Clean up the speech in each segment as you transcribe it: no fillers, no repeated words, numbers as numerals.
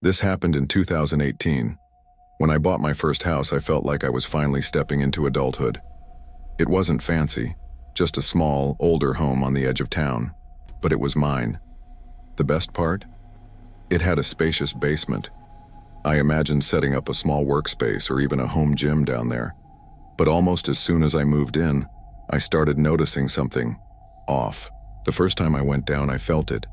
This happened in 2018. When I bought my first house, I felt like I was finally stepping into adulthood. It wasn't fancy, just a small, older home on the edge of town, but it was mine. The best part? It had a spacious basement. I imagined setting up a small workspace or even a home gym down there. But almost as soon as I moved in, I started noticing something off. The first time I went down, I felt it.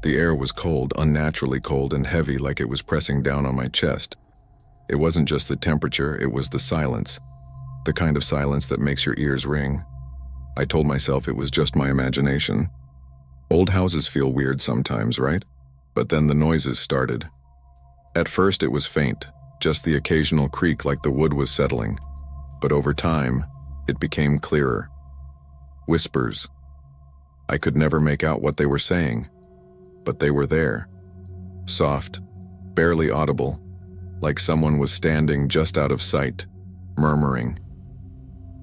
The air was cold, unnaturally cold and heavy, like it was pressing down on my chest. It wasn't just the temperature, it was the silence. The kind of silence that makes your ears ring. I told myself it was just my imagination. Old houses feel weird sometimes, right? But then the noises started. At first it was faint, just the occasional creak like the wood was settling. But over time, it became clearer. Whispers. I could never make out what they were saying, but they were there. Soft, barely audible, like someone was standing just out of sight, murmuring.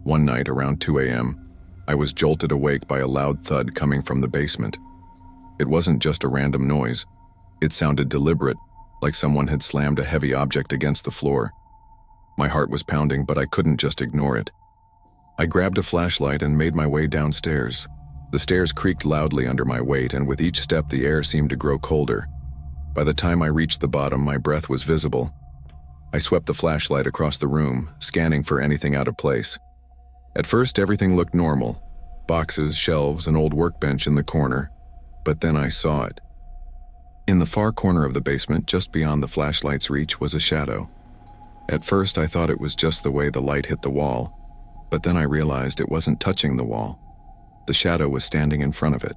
One night around 2 a.m., I was jolted awake by a loud thud coming from the basement. It wasn't just a random noise. It sounded deliberate, like someone had slammed a heavy object against the floor. My heart was pounding, but I couldn't just ignore it. I grabbed a flashlight and made my way downstairs. The stairs creaked loudly under my weight, and with each step the air seemed to grow colder. By the time I reached the bottom, my breath was visible. I swept the flashlight across the room, scanning for anything out of place. At first, everything looked normal. Boxes, shelves, an old workbench in the corner. But then I saw it. In the far corner of the basement, just beyond the flashlight's reach, was a shadow. At first, I thought it was just the way the light hit the wall, but then I realized it wasn't touching the wall. The shadow was standing in front of it.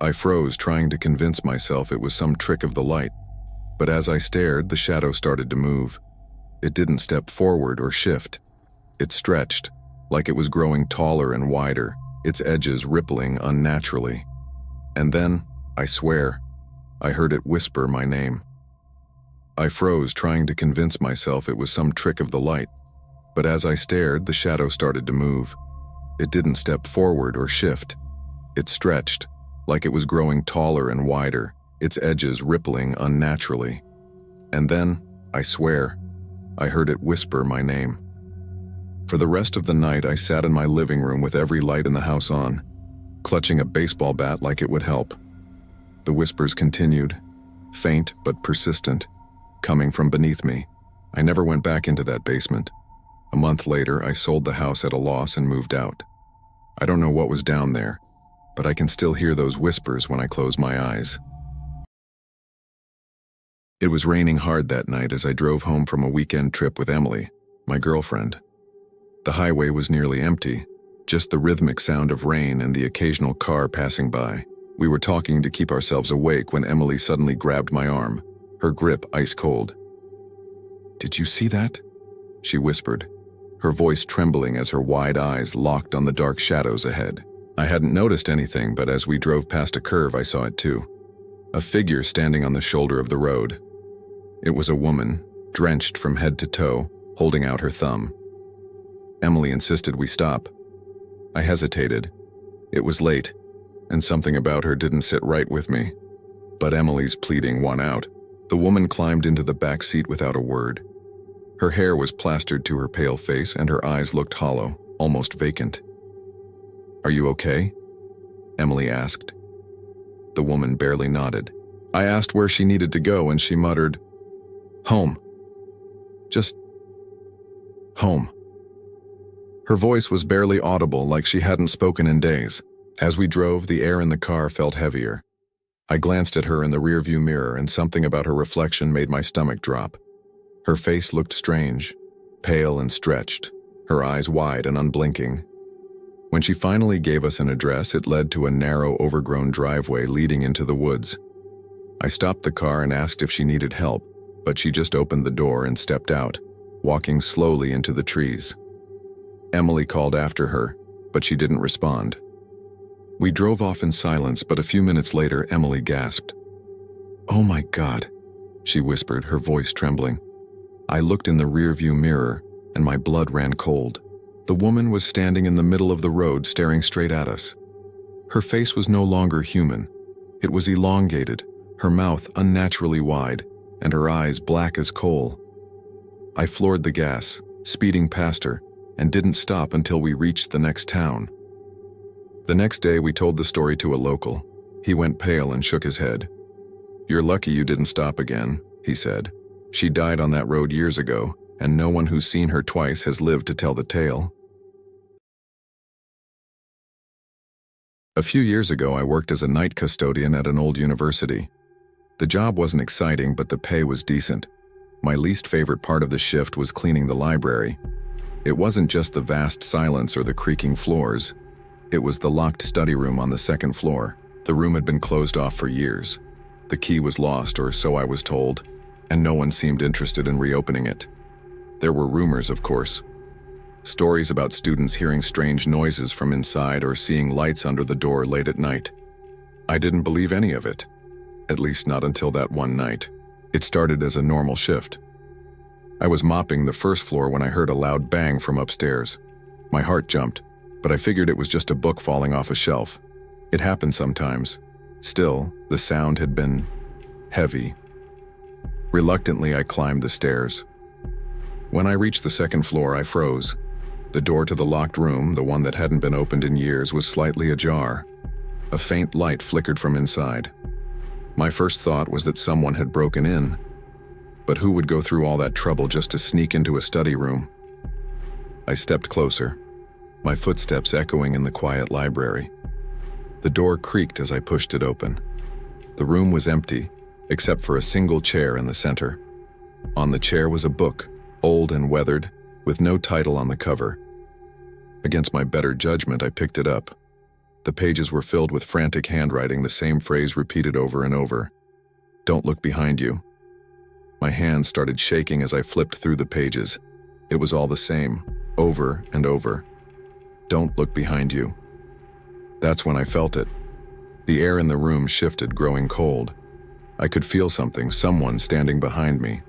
I froze, trying to convince myself it was some trick of the light. But as I stared, the shadow started to move. It didn't step forward or shift. It stretched, like it was growing taller and wider, its edges rippling unnaturally. And then, I swear, I heard it whisper my name. I froze, trying to convince myself it was some trick of the light. But as I stared, the shadow started to move. It didn't step forward or shift. It stretched, like it was growing taller and wider, its edges rippling unnaturally. And then, I swear, I heard it whisper my name. For the rest of the night, I sat in my living room with every light in the house on, clutching a baseball bat like it would help. The whispers continued, faint but persistent, coming from beneath me. I never went back into that basement. A month later, I sold the house at a loss and moved out. I don't know what was down there, but I can still hear those whispers when I close my eyes. It was raining hard that night as I drove home from a weekend trip with Emily, my girlfriend. The highway was nearly empty, just the rhythmic sound of rain and the occasional car passing by. We were talking to keep ourselves awake when Emily suddenly grabbed my arm, her grip ice cold. "Did you see that?" she whispered, her voice trembling as her wide eyes locked on the dark shadows ahead. I hadn't noticed anything, but as we drove past a curve, I saw it too. A figure standing on the shoulder of the road. It was a woman, drenched from head to toe, holding out her thumb. Emily insisted we stop. I hesitated. It was late, and something about her didn't sit right with me. But Emily's pleading won out. The woman climbed into the back seat without a word. Her hair was plastered to her pale face, and her eyes looked hollow, almost vacant. "Are you okay?" Emily asked. The woman barely nodded. I asked where she needed to go, and she muttered, "Home. Just home." Her voice was barely audible, like she hadn't spoken in days. As we drove, the air in the car felt heavier. I glanced at her in the rearview mirror, and something about her reflection made my stomach drop. Her face looked strange, pale and stretched, her eyes wide and unblinking. When she finally gave us an address, it led to a narrow, overgrown driveway leading into the woods. I stopped the car and asked if she needed help, but she just opened the door and stepped out, walking slowly into the trees. Emily called after her, but she didn't respond. We drove off in silence, but a few minutes later, Emily gasped. "Oh my God," she whispered, her voice trembling. I looked in the rearview mirror, and my blood ran cold. The woman was standing in the middle of the road, staring straight at us. Her face was no longer human. It was elongated, her mouth unnaturally wide, and her eyes black as coal. I floored the gas, speeding past her, and didn't stop until we reached the next town. The next day we told the story to a local. He went pale and shook his head. "You're lucky you didn't stop again," he said. "She died on that road years ago, and no one who's seen her twice has lived to tell the tale." A few years ago I worked as a night custodian at an old university. The job wasn't exciting, but the pay was decent. My least favorite part of the shift was cleaning the library. It wasn't just the vast silence or the creaking floors. It was the locked study room on the second floor. The room had been closed off for years. The key was lost, or so I was told, and no one seemed interested in reopening it. There were rumors, of course. Stories about students hearing strange noises from inside or seeing lights under the door late at night. I didn't believe any of it, at least not until that one night. It started as a normal shift. I was mopping the first floor when I heard a loud bang from upstairs. My heart jumped, but I figured it was just a book falling off a shelf. It happened sometimes. Still, the sound had been heavy. Reluctantly, I climbed the stairs. When I reached the second floor, I froze. The door to the locked room, the one that hadn't been opened in years, was slightly ajar. A faint light flickered from inside. My first thought was that someone had broken in. But who would go through all that trouble just to sneak into a study room? I stepped closer, my footsteps echoing in the quiet library. The door creaked as I pushed it open. The room was empty, except for a single chair in the center. On the chair was a book, old and weathered, with no title on the cover. Against my better judgment, I picked it up. The pages were filled with frantic handwriting, the same phrase repeated over and over. "Don't look behind you." My hands started shaking as I flipped through the pages. It was all the same, over and over. "Don't look behind you." That's when I felt it. The air in the room shifted, growing cold. I could feel someone standing behind me.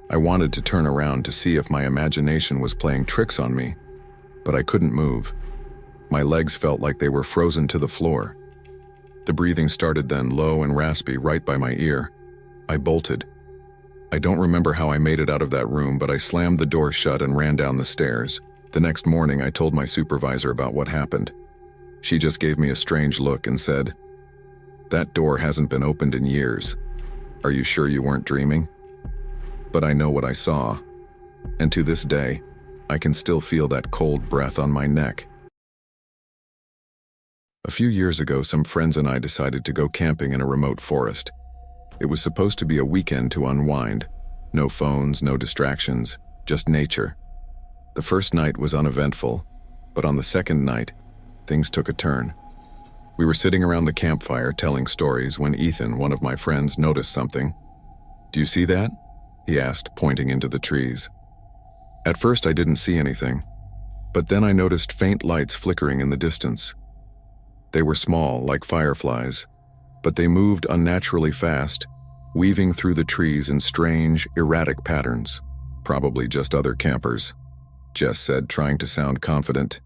I wanted to turn around to see if my imagination was playing tricks on me, but I couldn't move. My legs felt like they were frozen to the floor. The breathing started then, low and raspy, right by my ear. I bolted. I don't remember how I made it out of that room, but I slammed the door shut and ran down the stairs. The next morning, I told my supervisor about what happened. She just gave me a strange look and said, "That door hasn't been opened in years. Are you sure you weren't dreaming?" But I know what I saw, and to this day, I can still feel that cold breath on my neck. A few years ago, some friends and I decided to go camping in a remote forest. It was supposed to be a weekend to unwind. No phones, no distractions, just nature. The first night was uneventful, but on the second night, things took a turn. We were sitting around the campfire telling stories when Ethan, one of my friends, noticed something. "Do you see that?" he asked, pointing into the trees. At first I didn't see anything, but then I noticed faint lights flickering in the distance. They were small, like fireflies, but they moved unnaturally fast, weaving through the trees in strange, erratic patterns. "Probably just other campers," Jess said, trying to sound confident.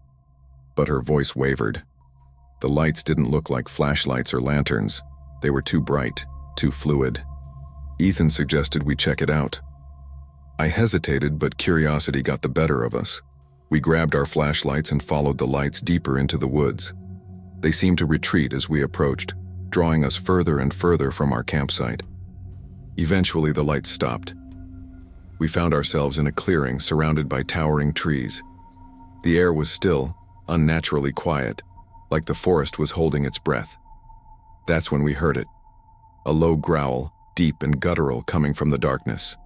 But her voice wavered. The lights didn't look like flashlights or lanterns. They were too bright, too fluid. Ethan suggested we check it out. I hesitated, but curiosity got the better of us. We grabbed our flashlights and followed the lights deeper into the woods. They seemed to retreat as we approached, drawing us further and further from our campsite. Eventually, the lights stopped. We found ourselves in a clearing surrounded by towering trees. The air was still, unnaturally quiet, like the forest was holding its breath. That's when we heard it. A low growl, deep and guttural, coming from the darkness.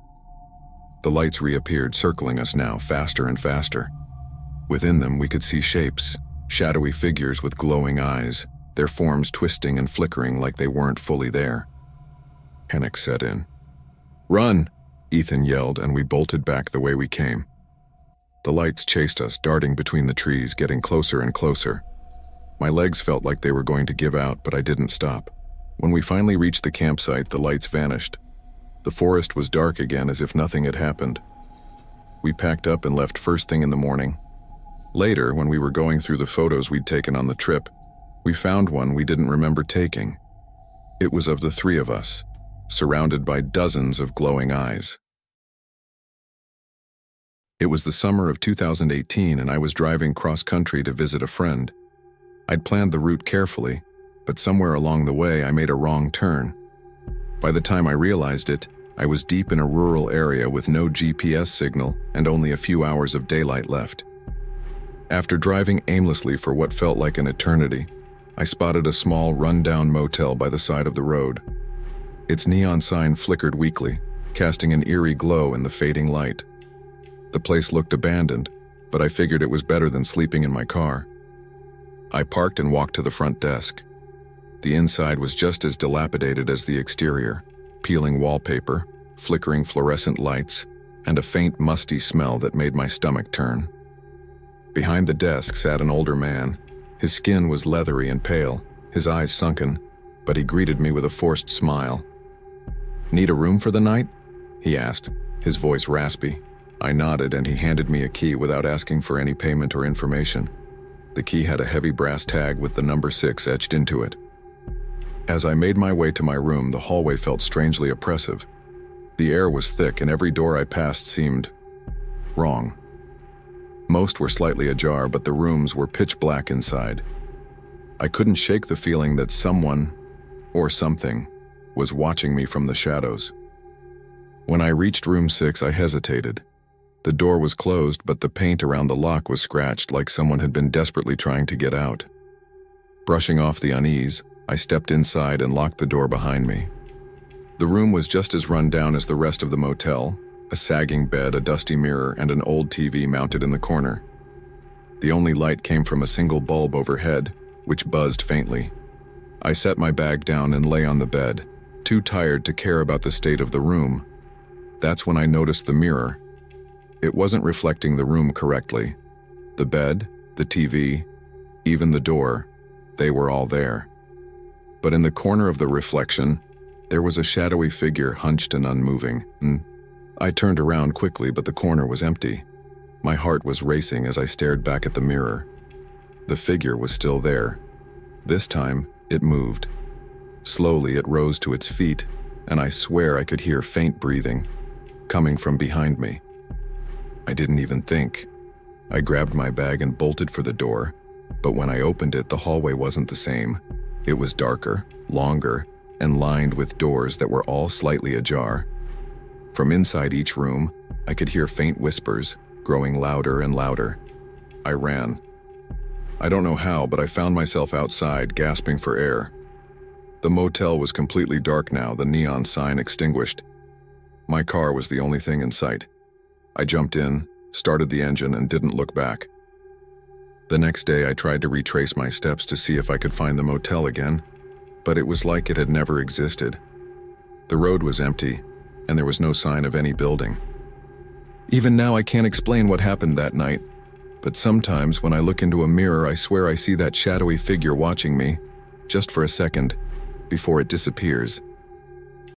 The lights reappeared, circling us now, faster and faster. Within them, we could see shapes, shadowy figures with glowing eyes, their forms twisting and flickering like they weren't fully there. Panic set in. "Run!" Ethan yelled, and we bolted back the way we came. The lights chased us, darting between the trees, getting closer and closer. My legs felt like they were going to give out, but I didn't stop. When we finally reached the campsite, the lights vanished. The forest was dark again, as if nothing had happened. We packed up and left first thing in the morning. Later, when we were going through the photos we'd taken on the trip, we found one we didn't remember taking. It was of the three of us, surrounded by dozens of glowing eyes. It was the summer of 2018 and I was driving cross-country to visit a friend. I'd planned the route carefully, but somewhere along the way I made a wrong turn. By the time I realized it, I was deep in a rural area with no GPS signal and only a few hours of daylight left. After driving aimlessly for what felt like an eternity, I spotted a small, run-down motel by the side of the road. Its neon sign flickered weakly, casting an eerie glow in the fading light. The place looked abandoned, but I figured it was better than sleeping in my car. I parked and walked to the front desk. The inside was just as dilapidated as the exterior, peeling wallpaper, flickering fluorescent lights, and a faint musty smell that made my stomach turn. Behind the desk sat an older man. His skin was leathery and pale, his eyes sunken, but he greeted me with a forced smile. "Need a room for the night?" he asked, his voice raspy. I nodded and he handed me a key without asking for any payment or information. The key had a heavy brass tag with the number 6 etched into it. As I made my way to my room, the hallway felt strangely oppressive. The air was thick and every door I passed seemed wrong. Most were slightly ajar, but the rooms were pitch black inside. I couldn't shake the feeling that someone, or something, was watching me from the shadows. When I reached room 6, I hesitated. The door was closed, but the paint around the lock was scratched like someone had been desperately trying to get out. Brushing off the unease, I stepped inside and locked the door behind me. The room was just as run down as the rest of the motel, a sagging bed, a dusty mirror, and an old TV mounted in the corner. The only light came from a single bulb overhead, which buzzed faintly. I set my bag down and lay on the bed, too tired to care about the state of the room. That's when I noticed the mirror. It wasn't reflecting the room correctly. The bed, the TV, even the door, they were all there. But in the corner of the reflection, there was a shadowy figure hunched and unmoving. I turned around quickly, but the corner was empty. My heart was racing as I stared back at the mirror. The figure was still there. This time, it moved. Slowly, it rose to its feet, and I swear I could hear faint breathing coming from behind me. I didn't even think. I grabbed my bag and bolted for the door, but when I opened it, the hallway wasn't the same. It was darker, longer, and lined with doors that were all slightly ajar. From inside each room, I could hear faint whispers, growing louder and louder. I ran. I don't know how, but I found myself outside, gasping for air. The motel was completely dark now, the neon sign extinguished. My car was the only thing in sight. I jumped in, started the engine, and didn't look back. The next day, I tried to retrace my steps to see if I could find the motel again, but it was like it had never existed. The road was empty, and there was no sign of any building. Even now, I can't explain what happened that night, but sometimes when I look into a mirror, I swear I see that shadowy figure watching me, just for a second, before it disappears.